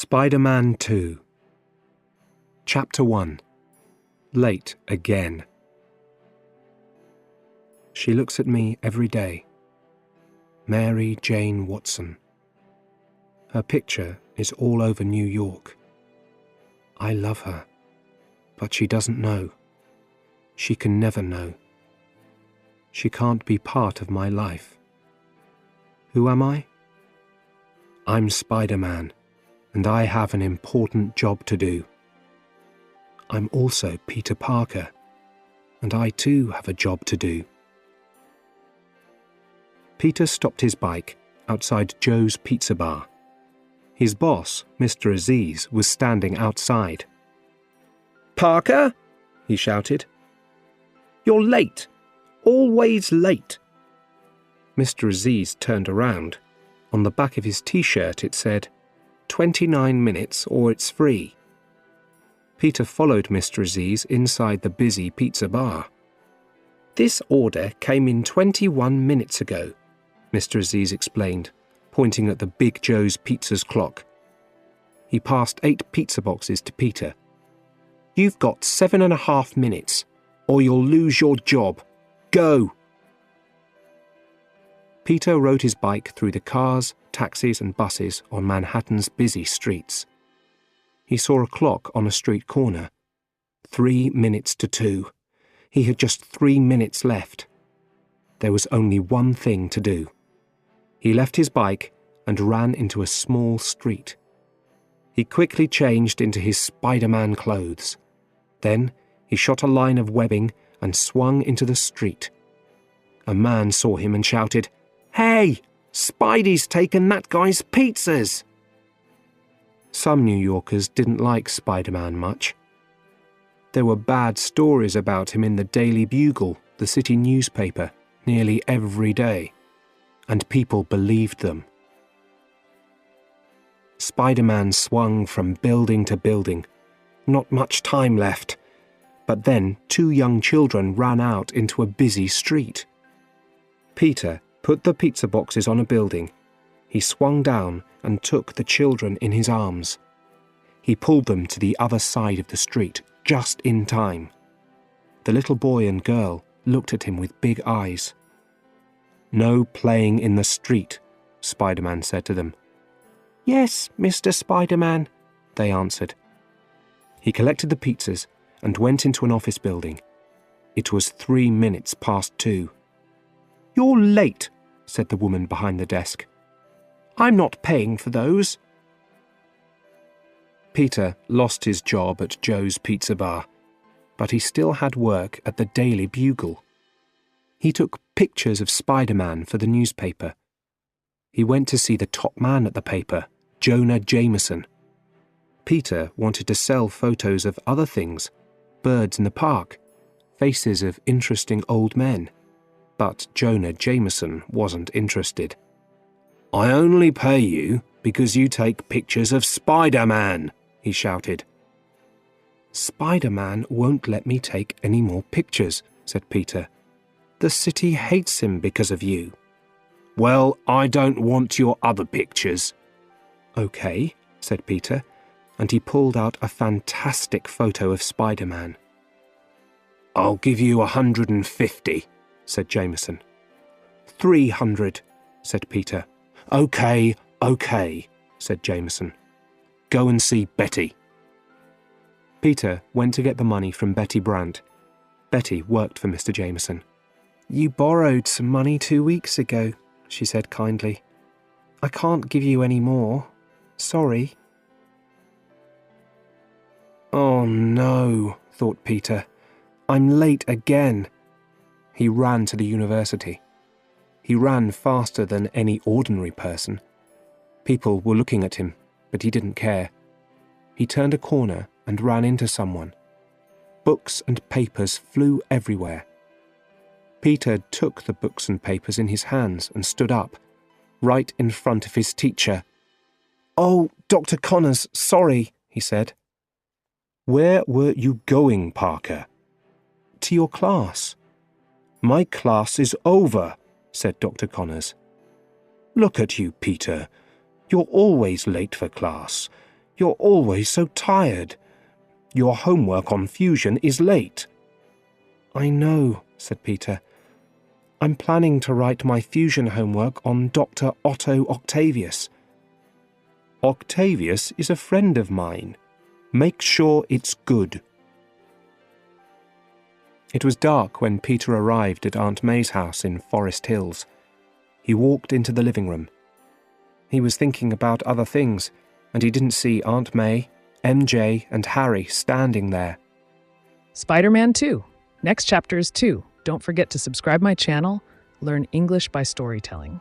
Spider-Man 2. Chapter 1. Late again. She looks at me every day. Mary Jane Watson. Her picture is all over New York. I love her, but she doesn't know. She can never know. She can't be part of my life. Who am I? I'm Spider-Man, and I have an important job to do. I'm also Peter Parker, and I too have a job to do. Peter stopped his bike outside Joe's Pizza Bar. His boss, Mr. Aziz, was standing outside. "Parker," he shouted. "You're late. Always late." Mr. Aziz turned around. On the back of his t-shirt it said, 29 minutes or it's free. Peter followed Mr. Aziz inside the busy pizza bar. "This order came in 21 minutes ago," Mr. Aziz explained, pointing at the Big Joe's Pizza's clock. He passed 8 pizza boxes to Peter. "You've got 7.5 minutes, or you'll lose your job. Go!" Peter rode his bike through the cars, taxis and buses on Manhattan's busy streets. He saw a clock on a street corner. 3 minutes to 2. He had just 3 minutes left. There was only one thing to do. He left his bike and ran into a small street. He quickly changed into his Spider-Man clothes. Then he shot a line of webbing and swung into the street. A man saw him and shouted, "Hey! Spidey's taken that guy's pizzas!" Some New Yorkers didn't like Spider-Man much. There were bad stories about him in the Daily Bugle, the city newspaper, nearly every day, and people believed them. Spider-Man swung from building to building. Not much time left. But then 2 young children ran out into a busy street. Peter put the pizza boxes on a building. He swung down and took the children in his arms. He pulled them to the other side of the street, just in time. The little boy and girl looked at him with big eyes. "No playing in the street," Spider-Man said to them. "Yes, Mr. Spider-Man," they answered. He collected the pizzas and went into an office building. It was 3 minutes past 2. "You're late," said the woman behind the desk. "I'm not paying for those." Peter lost his job at Joe's Pizza Bar, but he still had work at the Daily Bugle. He took pictures of Spider-Man for the newspaper. He went to see the top man at the paper, Jonah Jameson. Peter wanted to sell photos of other things, birds in the park, faces of interesting old men. But Jonah Jameson wasn't interested. "I only pay you because you take pictures of Spider-Man," he shouted. "Spider-Man won't let me take any more pictures," said Peter. "The city hates him because of you." "Well, I don't want your other pictures." "Okay," said Peter, and he pulled out a fantastic photo of Spider-Man. "I'll give you 150, said Jameson. 300, said Peter. Okay, said Jameson. "Go and see Betty." Peter went to get the money from Betty Brandt. Betty worked for Mr. Jameson. "You borrowed some money 2 weeks ago," she said kindly. "I can't give you any more. Sorry." "Oh no," thought Peter. "I'm late again." He ran to the university. He ran faster than any ordinary person. People were looking at him, but he didn't care. He turned a corner and ran into someone. Books and papers flew everywhere. Peter took the books and papers in his hands and stood up, right in front of his teacher. "Oh, Dr. Connors, sorry," he said. "Where were you going, Parker?" "To your class." "My class is over," said Dr. Connors. "Look at you, Peter. You're always late for class. You're always so tired. Your homework on fusion is late." "I know," said Peter. "I'm planning to write my fusion homework on Dr. Otto Octavius." "Octavius is a friend of mine. Make sure it's good." It was dark when Peter arrived at Aunt May's house in Forest Hills. He walked into the living room. He was thinking about other things, and he didn't see Aunt May, MJ, and Harry standing there. Spider-Man 2. Next chapter is 2. Don't forget to subscribe my channel. Learn English by storytelling.